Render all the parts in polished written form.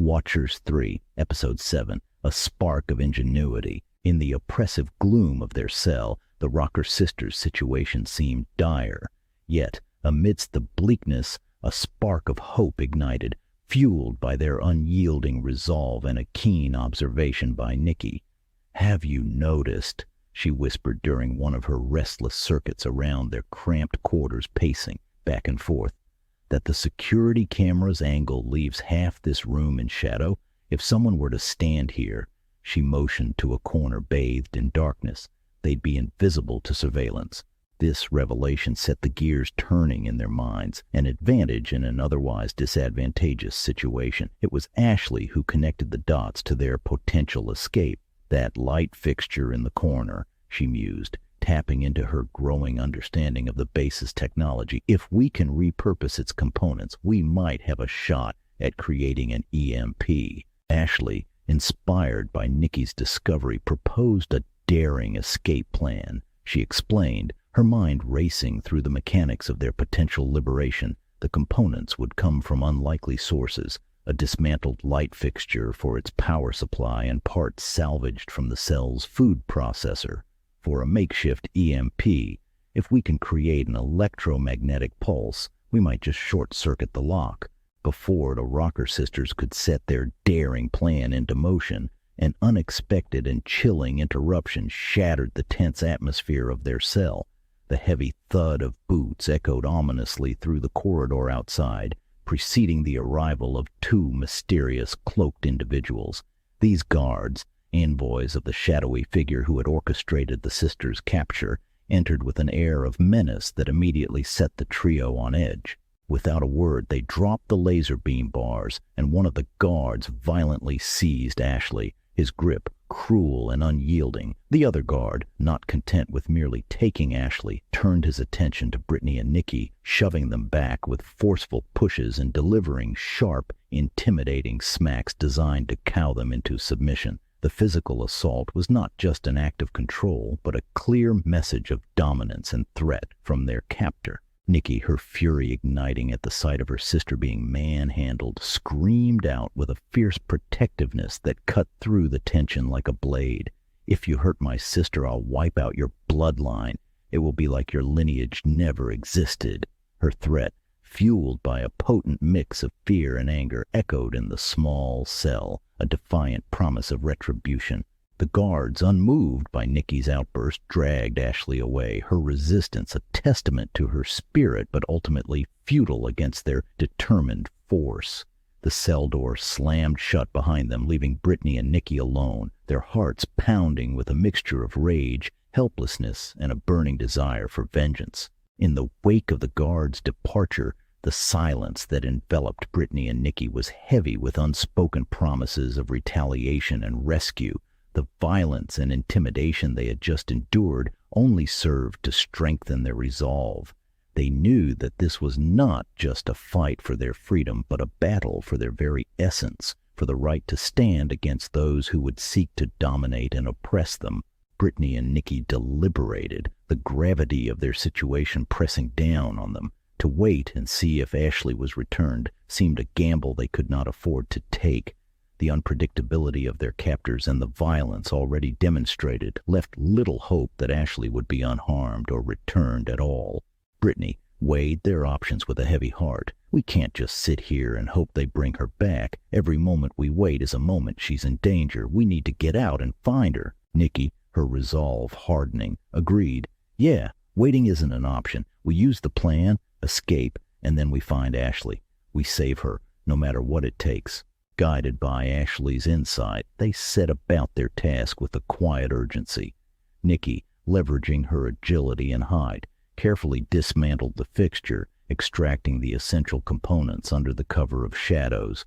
Watchers 3, Episode 7, A Spark of Ingenuity. In the oppressive gloom of their cell, the Rocker sisters' situation seemed dire. Yet, amidst the bleakness, a spark of hope ignited, fueled by their unyielding resolve and a keen observation by Nikki. "Have you noticed," she whispered during one of her restless circuits around their cramped quarters, pacing back and forth, "that the security camera's angle leaves half this room in shadow? If someone were to stand here," she motioned to a corner bathed in darkness, "they'd be invisible to surveillance." This revelation set the gears turning in their minds, an advantage in an otherwise disadvantageous situation. It was Ashley who connected the dots to their potential escape. "That light fixture in the corner," she mused, tapping into her growing understanding of the base's technology. "If we can repurpose its components, we might have a shot at creating an EMP." Ashley, inspired by Nikki's discovery, proposed a daring escape plan. She explained, her mind racing through the mechanics of their potential liberation. The components would come from unlikely sources, a dismantled light fixture for its power supply and parts salvaged from the cell's food processor. For a makeshift EMP, if we can create an electromagnetic pulse, we might just short-circuit the lock. Before the Rocker sisters could set their daring plan into motion, an unexpected and chilling interruption shattered the tense atmosphere of their cell. The heavy thud of boots echoed ominously through the corridor outside, preceding the arrival of two mysterious, cloaked individuals. These guards, envoys of the shadowy figure who had orchestrated the sisters' capture, entered with an air of menace that immediately set the trio on edge. Without a word, they dropped the laser beam bars, and one of the guards violently seized Ashley, his grip cruel and unyielding. The other guard, not content with merely taking Ashley, turned his attention to Brittany and Nikki, shoving them back with forceful pushes and delivering sharp, intimidating smacks designed to cow them into submission. The physical assault was not just an act of control, but a clear message of dominance and threat from their captor. Nikki, her fury igniting at the sight of her sister being manhandled, screamed out with a fierce protectiveness that cut through the tension like a blade. "If you hurt my sister, I'll wipe out your bloodline. It will be like your lineage never existed." Her threat, fueled by a potent mix of fear and anger, echoed in the small cell, a defiant promise of retribution. The guards, unmoved by Nikki's outburst, dragged Ashley away, her resistance a testament to her spirit but ultimately futile against their determined force. The cell door slammed shut behind them, leaving Brittany and Nikki alone, their hearts pounding with a mixture of rage, helplessness, and a burning desire for vengeance. In the wake of the guards' departure, the silence that enveloped Brittany and Nikki was heavy with unspoken promises of retaliation and rescue. The violence and intimidation they had just endured only served to strengthen their resolve. They knew that this was not just a fight for their freedom, but a battle for their very essence, for the right to stand against those who would seek to dominate and oppress them. Brittany and Nikki deliberated, the gravity of their situation pressing down on them. To wait and see if Ashley was returned seemed a gamble they could not afford to take. The unpredictability of their captors and the violence already demonstrated left little hope that Ashley would be unharmed or returned at all. Brittany weighed their options with a heavy heart. "We can't just sit here and hope they bring her back. Every moment we wait is a moment she's in danger. We need to get out and find her." Nikki, her resolve hardening, agreed. "Yeah, waiting isn't an option. We use the plan, escape, and then we find Ashley. We save her, no matter what it takes." Guided by Ashley's insight, they set about their task with a quiet urgency. Nikki, leveraging her agility and height, carefully dismantled the fixture, extracting the essential components under the cover of shadows.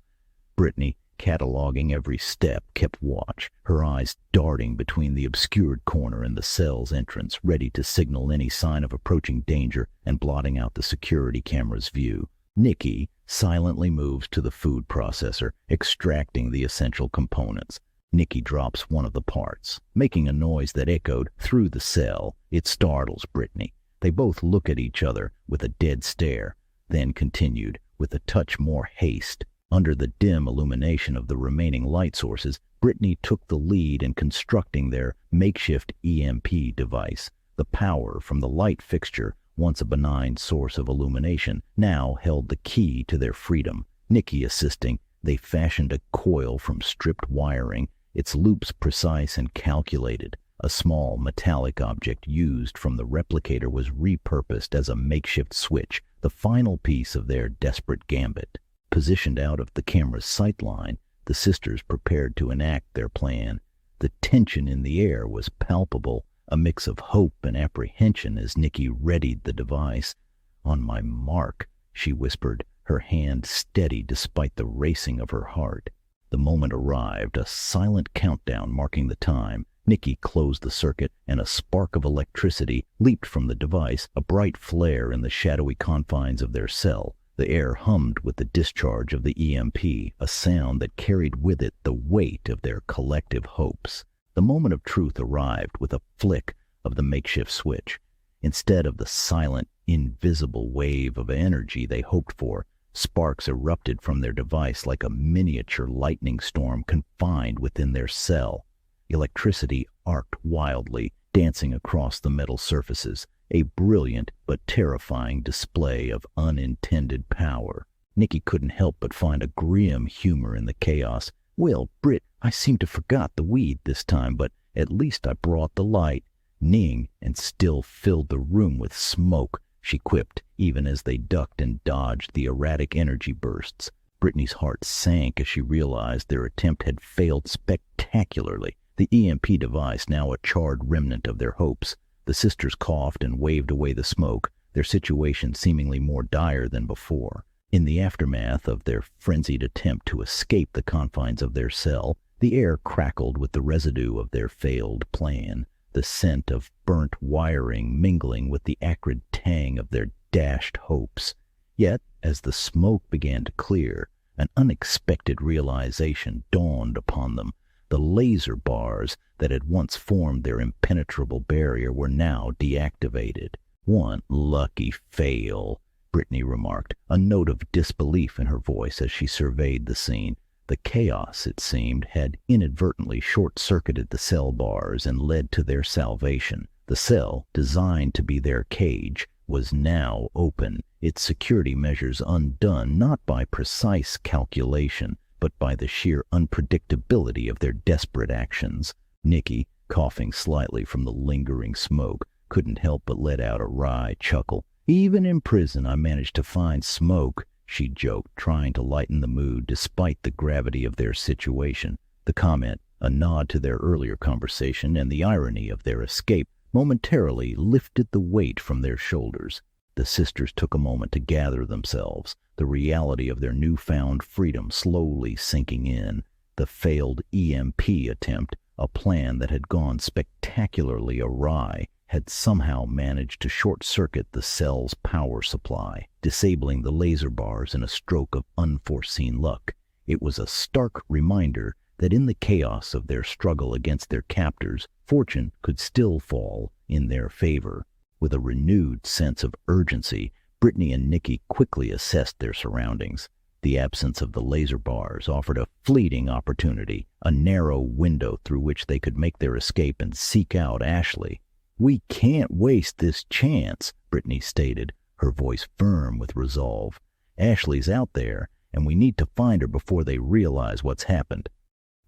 Brittany, cataloging every step, kept watch, her eyes darting between the obscured corner and the cell's entrance, ready to signal any sign of approaching danger and blotting out the security camera's view. Nikki silently moves to the food processor, extracting the essential components. Nikki drops one of the parts, making a noise that echoed through the cell. It startles Brittany. They both look at each other with a dead stare, then continued, with a touch more haste. Under the dim illumination of the remaining light sources, Brittany took the lead in constructing their makeshift EMP device. The power from the light fixture, once a benign source of illumination, now held the key to their freedom. Nikki assisting, they fashioned a coil from stripped wiring, its loops precise and calculated. A small metallic object used from the replicator was repurposed as a makeshift switch, the final piece of their desperate gambit. Positioned out of the camera's sightline, the sisters prepared to enact their plan. The tension in the air was palpable, a mix of hope and apprehension as Nikki readied the device. "On my mark," she whispered, her hand steady despite the racing of her heart. The moment arrived, a silent countdown marking the time. Nikki closed the circuit, and a spark of electricity leaped from the device, a bright flare in the shadowy confines of their cell. The air hummed with the discharge of the EMP, a sound that carried with it the weight of their collective hopes. The moment of truth arrived with a flick of the makeshift switch. Instead of the silent, invisible wave of energy they hoped for, sparks erupted from their device like a miniature lightning storm confined within their cell. Electricity arced wildly, dancing across the metal surfaces, a brilliant but terrifying display of unintended power. Nikki couldn't help but find a grim humor in the chaos. "Well, Britt, I seem to forgot the weed this time, but at least I brought the light." "Ning," and still filled the room with smoke, she quipped, even as they ducked and dodged the erratic energy bursts. Brittany's heart sank as she realized their attempt had failed spectacularly. The EMP device now a charred remnant of their hopes. The sisters coughed and waved away the smoke, their situation seemingly more dire than before. In the aftermath of their frenzied attempt to escape the confines of their cell, the air crackled with the residue of their failed plan, the scent of burnt wiring mingling with the acrid tang of their dashed hopes. Yet, as the smoke began to clear, an unexpected realization dawned upon them. The laser bars that had once formed their impenetrable barrier were now deactivated. "One lucky fail," Brittany remarked, a note of disbelief in her voice as she surveyed the scene. The chaos, it seemed, had inadvertently short-circuited the cell bars and led to their salvation. The cell, designed to be their cage, was now open, its security measures undone not by precise calculation, but by the sheer unpredictability of their desperate actions. Nikki, coughing slightly from the lingering smoke, couldn't help but let out a wry chuckle. "Even in prison I managed to find smoke," she joked, trying to lighten the mood despite the gravity of their situation. The comment, a nod to their earlier conversation and the irony of their escape, momentarily lifted the weight from their shoulders. The sisters took a moment to gather themselves, the reality of their newfound freedom slowly sinking in. The failed EMP attempt, a plan that had gone spectacularly awry, had somehow managed to short-circuit the cell's power supply, disabling the laser bars in a stroke of unforeseen luck. It was a stark reminder that in the chaos of their struggle against their captors, fortune could still fall in their favor. With a renewed sense of urgency, Brittany and Nikki quickly assessed their surroundings. The absence of the laser bars offered a fleeting opportunity, a narrow window through which they could make their escape and seek out Ashley. "We can't waste this chance," Brittany stated, her voice firm with resolve. "Ashley's out there, and we need to find her before they realize what's happened."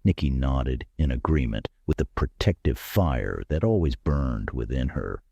Nikki nodded in agreement with the protective fire that always burned within her.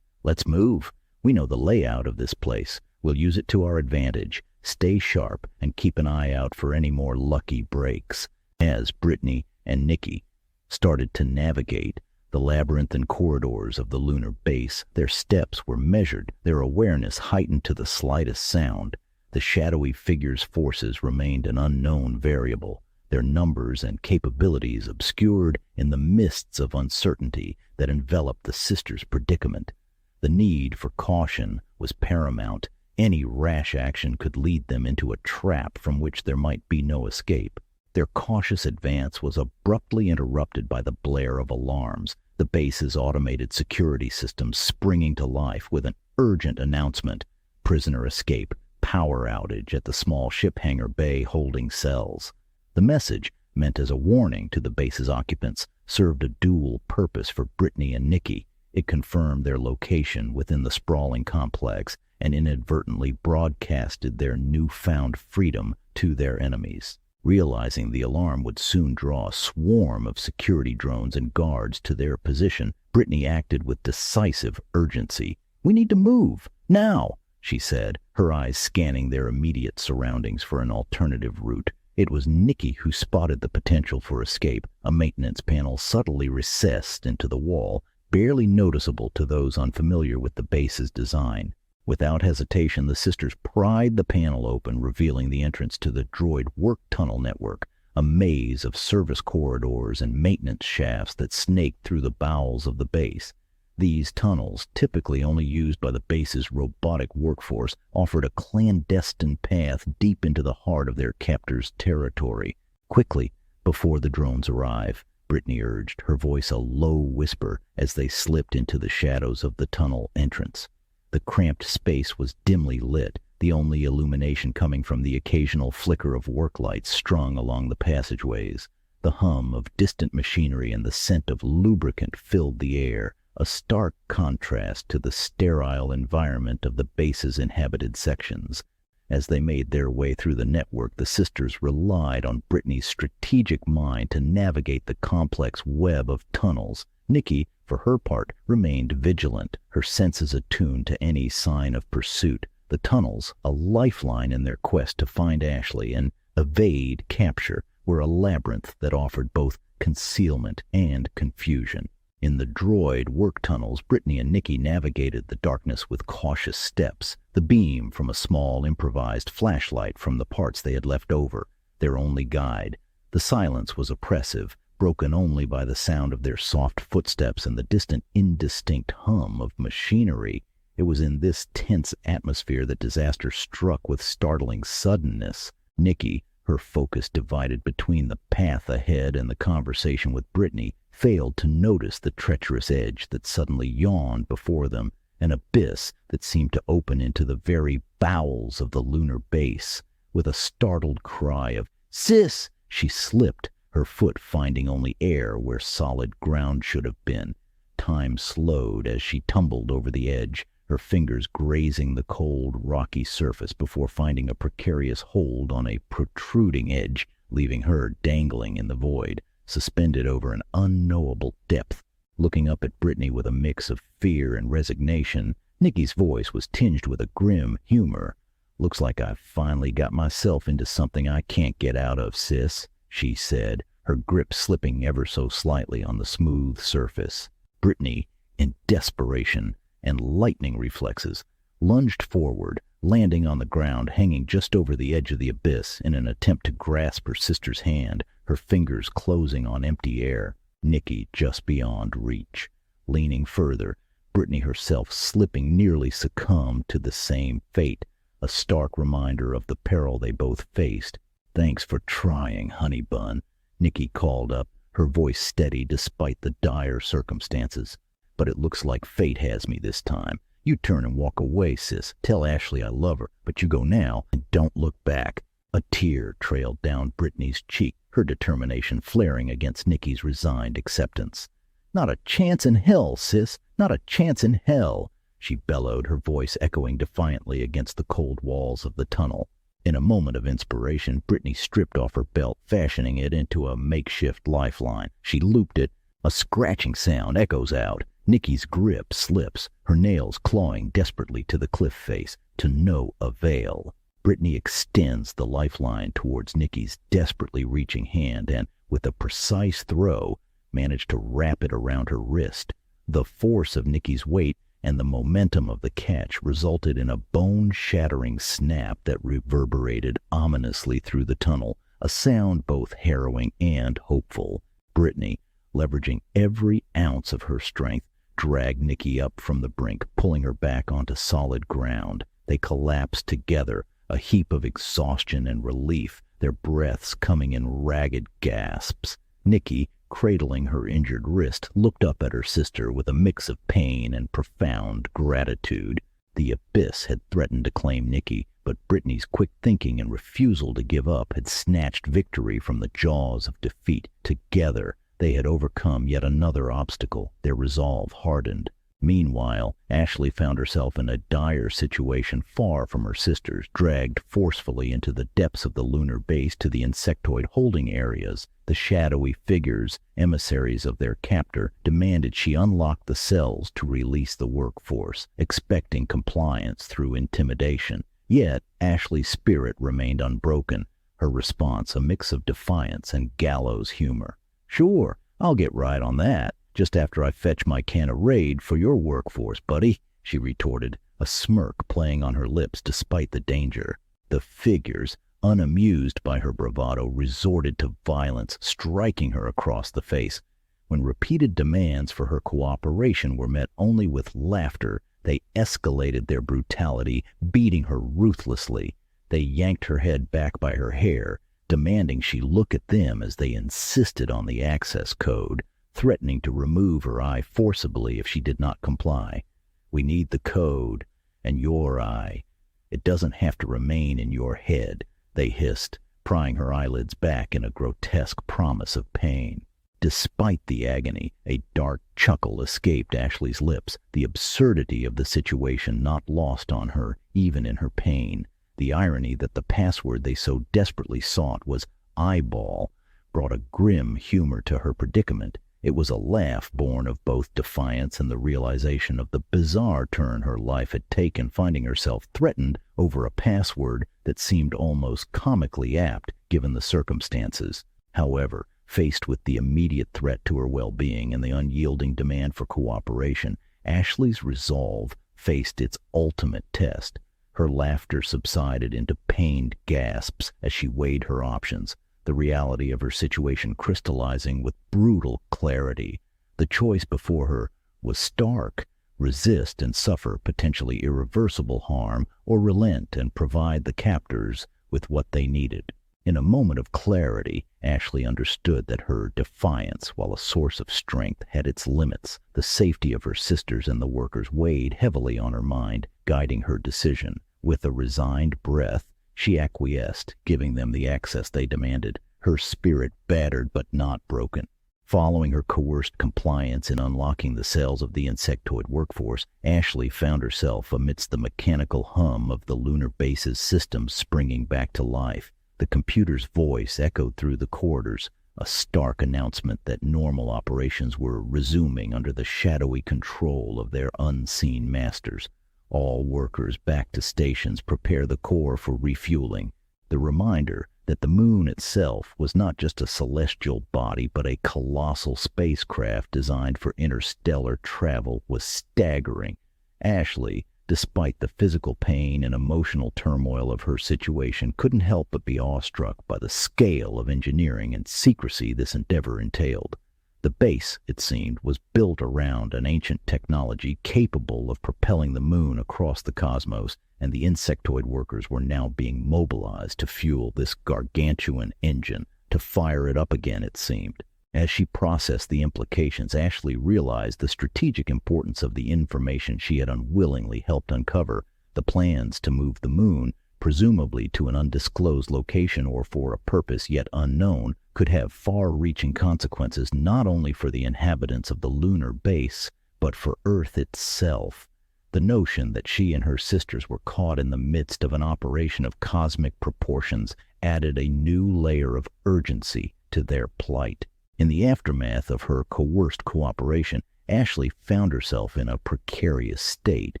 "Let's move. We know the layout of this place. We'll use it to our advantage. Stay sharp and keep an eye out for any more lucky breaks." As Brittany and Nikki started to navigate the labyrinthine corridors of the lunar base, their steps were measured, their awareness heightened to the slightest sound. The shadowy figure's forces remained an unknown variable, their numbers and capabilities obscured in the mists of uncertainty that enveloped the sisters' predicament. The need for caution was paramount. Any rash action could lead them into a trap from which there might be no escape. Their cautious advance was abruptly interrupted by the blare of alarms, the base's automated security systems springing to life with an urgent announcement. "Prisoner escape. power outage at the small ship hangar bay holding cells. The message, meant as a warning to the base's occupants, served a dual purpose for Brittany and Nikki. It confirmed their location within the sprawling complex and inadvertently broadcasted their newfound freedom to their enemies. Realizing the alarm would soon draw a swarm of security drones and guards to their position, Brittany acted with decisive urgency. "We need to move, now," she said, her eyes scanning their immediate surroundings for an alternative route. It was Nikki who spotted the potential for escape, a maintenance panel subtly recessed into the wall, barely noticeable to those unfamiliar with the base's design. Without hesitation, the sisters pried the panel open, revealing the entrance to the droid work tunnel network, a maze of service corridors and maintenance shafts that snaked through the bowels of the base. These tunnels, typically only used by the base's robotic workforce, offered a clandestine path deep into the heart of their captors' territory. "Quickly, before the drones arrive," Brittany urged, her voice a low whisper as they slipped into the shadows of the tunnel entrance. The cramped space was dimly lit, the only illumination coming from the occasional flicker of work lights strung along the passageways. The hum of distant machinery and the scent of lubricant filled the air, a stark contrast to the sterile environment of the base's inhabited sections. As they made their way through the network, the sisters relied on Brittany's strategic mind to navigate the complex web of tunnels. Nikki, for her part, remained vigilant, her senses attuned to any sign of pursuit. The tunnels, a lifeline in their quest to find Ashley and evade capture, were a labyrinth that offered both concealment and confusion. In the droid work tunnels, Brittany and Nikki navigated the darkness with cautious steps, the beam from a small improvised flashlight from the parts they had left over, their only guide. The silence was oppressive, broken only by the sound of their soft footsteps and the distant, indistinct hum of machinery. It was in this tense atmosphere that disaster struck with startling suddenness. Nikki, her focus divided between the path ahead and the conversation with Brittany, failed to notice the treacherous edge that suddenly yawned before them, an abyss that seemed to open into the very bowels of the lunar base. With a startled cry of "Sis!" she slipped, her foot finding only air where solid ground should have been. Time slowed as she tumbled over the edge, her fingers grazing the cold, rocky surface before finding a precarious hold on a protruding edge, leaving her dangling in the void, suspended over an unknowable depth. Looking up at Brittany with a mix of fear and resignation, Nikki's voice was tinged with a grim humor. "Looks like I've finally got myself into something I can't get out of, sis," she said, her grip slipping ever so slightly on the smooth surface. Brittany, in desperation and lightning reflexes, lunged forward, landing on the ground, hanging just over the edge of the abyss in an attempt to grasp her sister's hand, her fingers closing on empty air. Nikki just beyond reach. Leaning further, Brittany herself slipping nearly succumbed to the same fate, a stark reminder of the peril they both faced. "Thanks for trying, honey bun," Nikki called up, her voice steady despite the dire circumstances. "But it looks like fate has me this time. You turn and walk away, sis. Tell Ashley I love her, but you go now and don't look back." A tear trailed down Brittany's cheek, her determination flaring against Nikki's resigned acceptance. "Not a chance in hell, sis. Not a chance in hell," she bellowed, her voice echoing defiantly against the cold walls of the tunnel. In a moment of inspiration, Brittany stripped off her belt, fashioning it into a makeshift lifeline. She looped it. A scratching sound echoes out. Nikki's grip slips, her nails clawing desperately to the cliff face, to no avail. Brittany extends the lifeline towards Nikki's desperately reaching hand and, with a precise throw, managed to wrap it around her wrist. The force of Nikki's weight and the momentum of the catch resulted in a bone-shattering snap that reverberated ominously through the tunnel, a sound both harrowing and hopeful. Brittany, leveraging every ounce of her strength, dragged Nikki up from the brink, pulling her back onto solid ground. They collapsed together, a heap of exhaustion and relief, their breaths coming in ragged gasps. Nikki, cradling her injured wrist, looked up at her sister with a mix of pain and profound gratitude. The abyss had threatened to claim Nikki, but Brittany's quick thinking and refusal to give up had snatched victory from the jaws of defeat. Together, they had overcome yet another obstacle. Their resolve hardened. Meanwhile, Ashley found herself in a dire situation far from her sisters, dragged forcefully into the depths of the lunar base to the insectoid holding areas. The shadowy figures, emissaries of their captor, demanded she unlock the cells to release the workforce, expecting compliance through intimidation. Yet, Ashley's spirit remained unbroken, her response a mix of defiance and gallows humor. "Sure, I'll get right on that, just after I fetch my can of Raid for your workforce, buddy," she retorted, a smirk playing on her lips despite the danger. The figures, unamused by her bravado, resorted to violence, striking her across the face. When repeated demands for her cooperation were met only with laughter, they escalated their brutality, beating her ruthlessly. They yanked her head back by her hair, demanding she look at them as they insisted on the access code, threatening to remove her eye forcibly if she did not comply. "We need the code, and your eye. It doesn't have to remain in your head," they hissed, prying her eyelids back in a grotesque promise of pain. Despite the agony, a dark chuckle escaped Ashley's lips, the absurdity of the situation not lost on her, even in her pain. The irony that the password they so desperately sought was eyeball brought a grim humor to her predicament. It was a laugh born of both defiance and the realization of the bizarre turn her life had taken, finding herself threatened over a password that seemed almost comically apt given the circumstances. However, faced with the immediate threat to her well-being and the unyielding demand for cooperation, Ashley's resolve faced its ultimate test. Her laughter subsided into pained gasps as she weighed her options, the reality of her situation crystallizing with brutal clarity. The choice before her was stark: resist and suffer potentially irreversible harm, or relent and provide the captors with what they needed. In a moment of clarity, Ashley understood that her defiance, while a source of strength, had its limits. The safety of her sisters and the workers weighed heavily on her mind, guiding her decision. With a resigned breath, she acquiesced, giving them the access they demanded, her spirit battered but not broken. Following her coerced compliance in unlocking the cells of the insectoid workforce, Ashley found herself amidst the mechanical hum of the lunar base's systems springing back to life. The computer's voice echoed through the corridors, a stark announcement that normal operations were resuming under the shadowy control of their unseen masters. All workers back to stations, prepare the core for refueling. The reminder that the moon itself was not just a celestial body but a colossal spacecraft designed for interstellar travel was staggering. Ashley, despite the physical pain and emotional turmoil of her situation, couldn't help but be awestruck by the scale of engineering and secrecy this endeavor entailed. The base, it seemed, was built around an ancient technology capable of propelling the moon across the cosmos, and the insectoid workers were now being mobilized to fuel this gargantuan engine, to fire it up again, it seemed. As she processed the implications, Ashley realized the strategic importance of the information she had unwillingly helped uncover. The plans to move the moon, presumably to an undisclosed location or for a purpose yet unknown, could have far-reaching consequences not only for the inhabitants of the lunar base, but for Earth itself. The notion that she and her sisters were caught in the midst of an operation of cosmic proportions added a new layer of urgency to their plight. In the aftermath of her coerced cooperation, Ashley found herself in a precarious state.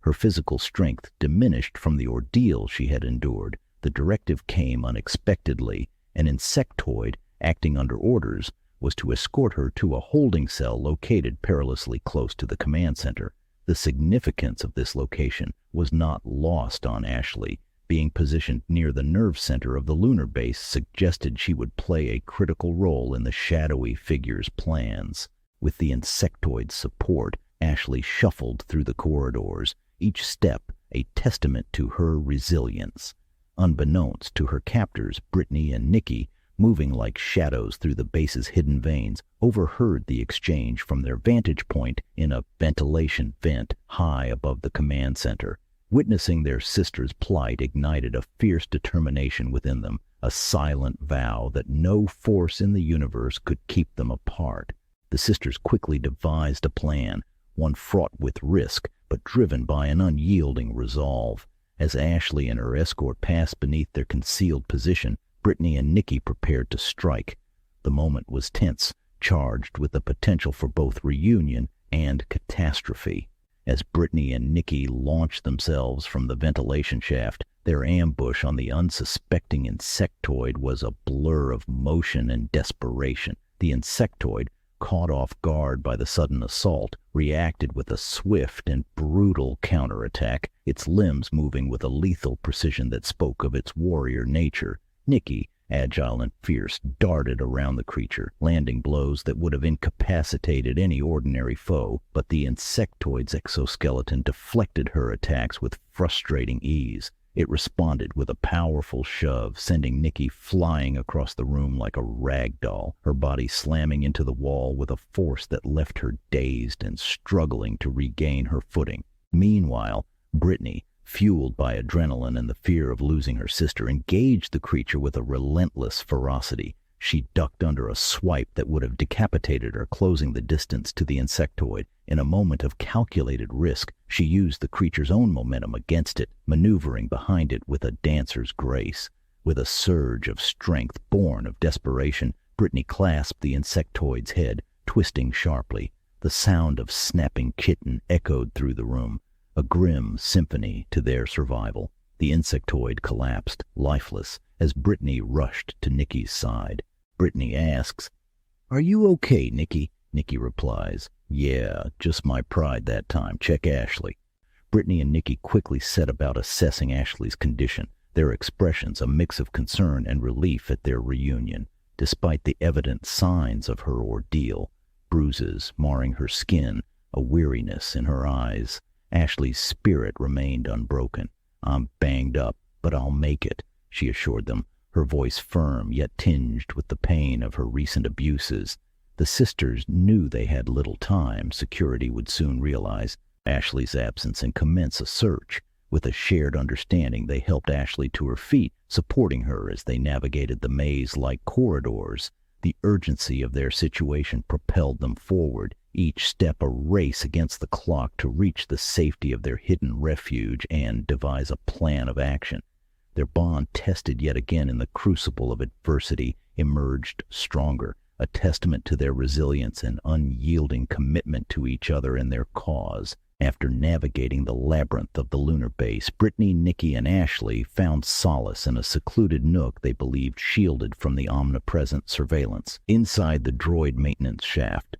Her physical strength diminished from the ordeal she had endured. The directive came unexpectedly. An insectoid, acting under orders, was to escort her to a holding cell located perilously close to the command center. The significance of this location was not lost on Ashley. Being positioned near the nerve center of the lunar base suggested she would play a critical role in the shadowy figure's plans. With the insectoid's support, Ashley shuffled through the corridors, each step a testament to her resilience. Unbeknownst to her captors, Brittany and Nikki, moving like shadows through the base's hidden veins, overheard the exchange from their vantage point in a ventilation vent high above the command center. Witnessing their sister's plight ignited a fierce determination within them, a silent vow that no force in the universe could keep them apart. The sisters quickly devised a plan, one fraught with risk, but driven by an unyielding resolve. As Ashley and her escort passed beneath their concealed position, Brittany and Nikki prepared to strike. The moment was tense, charged with the potential for both reunion and catastrophe. As Brittany and Nikki launched themselves from the ventilation shaft, their ambush on the unsuspecting insectoid was a blur of motion and desperation. The insectoid, caught off guard by the sudden assault, reacted with a swift and brutal counterattack, its limbs moving with a lethal precision that spoke of its warrior nature. Nikki, agile and fierce, darted around the creature, landing blows that would have incapacitated any ordinary foe, but the insectoid's exoskeleton deflected her attacks with frustrating ease. It responded with a powerful shove, sending Nikki flying across the room like a rag doll, her body slamming into the wall with a force that left her dazed and struggling to regain her footing. Meanwhile, Brittany, fueled by adrenaline and the fear of losing her sister, engaged the creature with a relentless ferocity. She ducked under a swipe that would have decapitated her, closing the distance to the insectoid. In a moment of calculated risk, she used the creature's own momentum against it, maneuvering behind it with a dancer's grace. With a surge of strength born of desperation, Brittany clasped the insectoid's head, twisting sharply. The sound of snapping kitten echoed through the room, a grim symphony to their survival. The insectoid collapsed, lifeless, as Brittany rushed to Nikki's side. Brittany asks, "Are you okay, Nikki?" Nikki replies, "Yeah, just my pride that time. Check Ashley." Brittany and Nikki quickly set about assessing Ashley's condition, their expressions a mix of concern and relief at their reunion. Despite the evident signs of her ordeal, bruises marring her skin, a weariness in her eyes, Ashley's spirit remained unbroken. "I'm banged up, but I'll make it," she assured them, her voice firm yet tinged with the pain of her recent abuses. The sisters knew they had little time. Security would soon realize Ashley's absence and commence a search. With a shared understanding, they helped Ashley to her feet, supporting her as they navigated the maze-like corridors. The urgency of their situation propelled them forward, each step a race against the clock to reach the safety of their hidden refuge and devise a plan of action. Their bond, tested yet again in the crucible of adversity, emerged stronger, a testament to their resilience and unyielding commitment to each other and their cause. After navigating the labyrinth of the lunar base, Brittany, Nikki, and Ashley found solace in a secluded nook they believed shielded from the omnipresent surveillance, inside the droid maintenance shaft.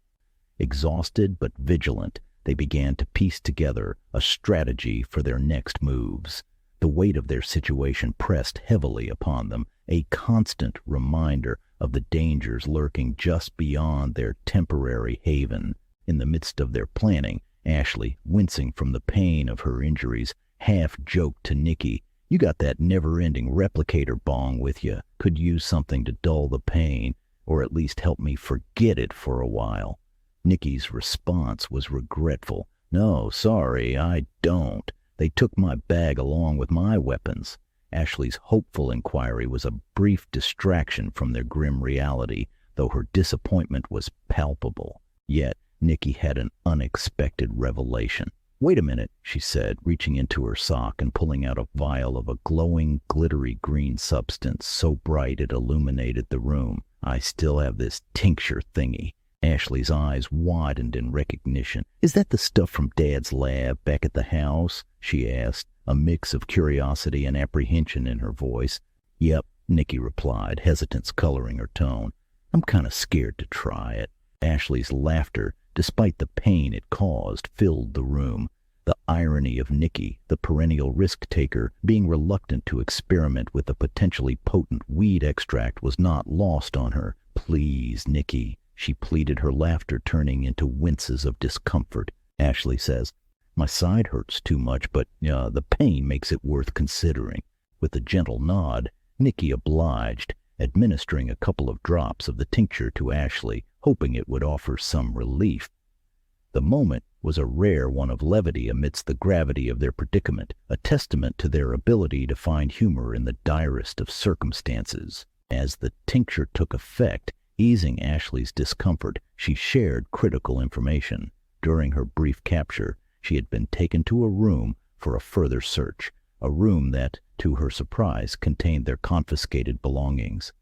Exhausted but vigilant, they began to piece together a strategy for their next moves. The weight of their situation pressed heavily upon them, a constant reminder of the dangers lurking just beyond their temporary haven. In the midst of their planning, Ashley, wincing from the pain of her injuries, half-joked to Nikki, "You got that never-ending replicator bong with you. Could use something to dull the pain, or at least help me forget it for a while." Nikki's response was regretful. "No, sorry, I don't. They took my bag along with my weapons." Ashley's hopeful inquiry was a brief distraction from their grim reality, though her disappointment was palpable. Yet Nikki had an unexpected revelation. "Wait a minute," she said, reaching into her sock and pulling out a vial of a glowing, glittery green substance so bright it illuminated the room. "I still have this tincture thingy." Ashley's eyes widened in recognition. "Is that the stuff from Dad's lab back at the house?" she asked, a mix of curiosity and apprehension in her voice. "Yep," Nikki replied, hesitance coloring her tone. "I'm kind of scared to try it." Ashley's laughter, despite the pain it caused, filled the room. The irony of Nikki, the perennial risk-taker, being reluctant to experiment with a potentially potent weed extract was not lost on her. "Please, Nikki," she pleaded, her laughter turning into winces of discomfort. Ashley says, "My side hurts too much, but the pain makes it worth considering." With a gentle nod, Nikki obliged, administering a couple of drops of the tincture to Ashley, hoping it would offer some relief. The moment was a rare one of levity amidst the gravity of their predicament, a testament to their ability to find humor in the direst of circumstances. As the tincture took effect, easing Ashley's discomfort, she shared critical information. During her brief capture, she had been taken to a room for a further search, a room that, to her surprise, contained their confiscated belongings.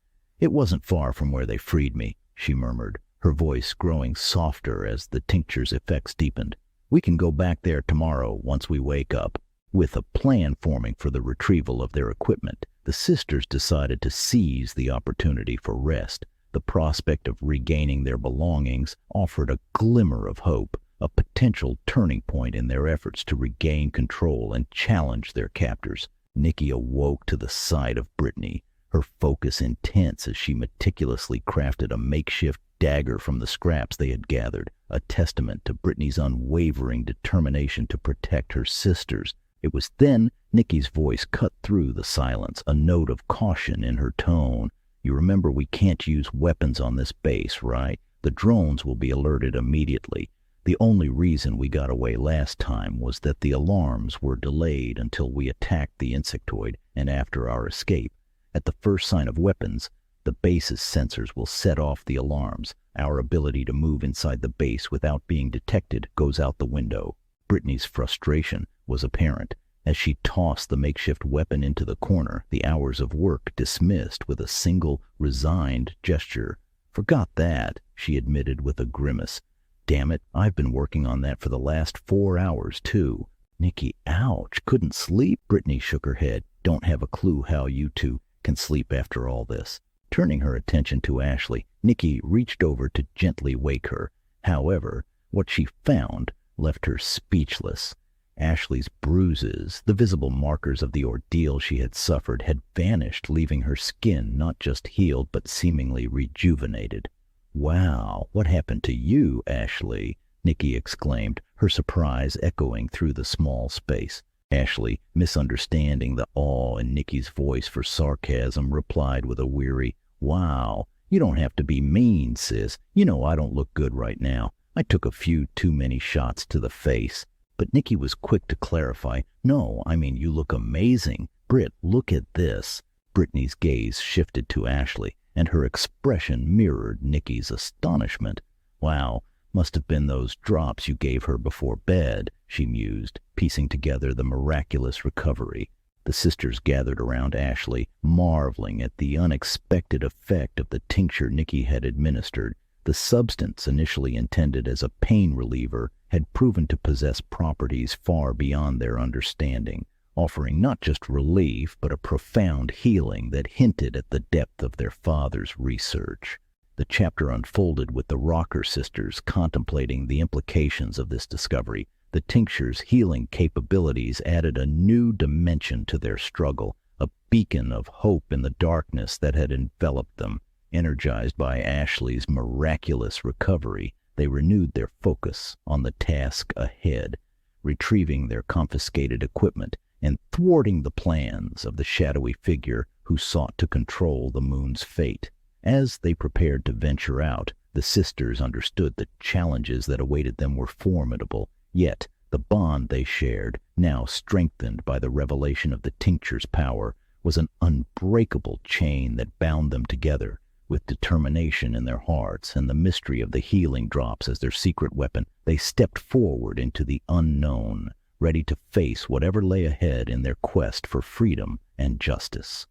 "It wasn't far from where they freed me," she murmured, her voice growing softer as the tincture's effects deepened. "We can go back there tomorrow once we wake up." With a plan forming for the retrieval of their equipment, the sisters decided to seize the opportunity for rest. The prospect of regaining their belongings offered a glimmer of hope, a potential turning point in their efforts to regain control and challenge their captors. Nikki awoke to the sight of Brittany, her focus intense as she meticulously crafted a makeshift dagger from the scraps they had gathered, a testament to Brittany's unwavering determination to protect her sisters. It was then Nikki's voice cut through the silence, a note of caution in her tone. "You remember we can't use weapons on this base, right? The drones will be alerted immediately. The only reason we got away last time was that the alarms were delayed until we attacked the insectoid and after our escape. At the first sign of weapons, the base's sensors will set off the alarms. Our ability to move inside the base without being detected goes out the window." Brittany's frustration was apparent. As she tossed the makeshift weapon into the corner, the hours of work dismissed with a single, resigned gesture. "Forgot that," she admitted with a grimace. "Damn it, I've been working on that for the last 4 hours, too." "Nikki, ouch, couldn't sleep?" Brittany shook her head. "Don't have a clue how you two can sleep after all this." Turning her attention to Ashley, Nikki reached over to gently wake her. However, what she found left her speechless. Ashley's bruises, the visible markers of the ordeal she had suffered, had vanished, leaving her skin not just healed but seemingly rejuvenated. "Wow, what happened to you, Ashley?" Nikki exclaimed, her surprise echoing through the small space. Ashley, misunderstanding the awe in Nikki's voice for sarcasm, replied with a weary, "Wow, you don't have to be mean, sis. You know I don't look good right now. I took a few too many shots to the face." But Nikki was quick to clarify, "No, I mean you look amazing. Britt, look at this." Brittany's gaze shifted to Ashley, and her expression mirrored Nikki's astonishment. "Wow, must have been those drops you gave her before bed," she mused, piecing together the miraculous recovery. The sisters gathered around Ashley, marveling at the unexpected effect of the tincture Nikki had administered. The substance, initially intended as a pain reliever, had proven to possess properties far beyond their understanding, offering not just relief but a profound healing that hinted at the depth of their father's research. The chapter unfolded with the Rocker sisters contemplating the implications of this discovery. The tincture's healing capabilities added a new dimension to their struggle, a beacon of hope in the darkness that had enveloped them. Energized by Ashley's miraculous recovery, they renewed their focus on the task ahead, retrieving their confiscated equipment and thwarting the plans of the shadowy figure who sought to control the moon's fate. As they prepared to venture out, the sisters understood the challenges that awaited them were formidable, yet the bond they shared, now strengthened by the revelation of the tincture's power, was an unbreakable chain that bound them together. With determination in their hearts and the mystery of the healing drops as their secret weapon, they stepped forward into the unknown, ready to face whatever lay ahead in their quest for freedom and justice.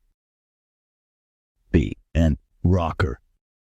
B.N.Rocker.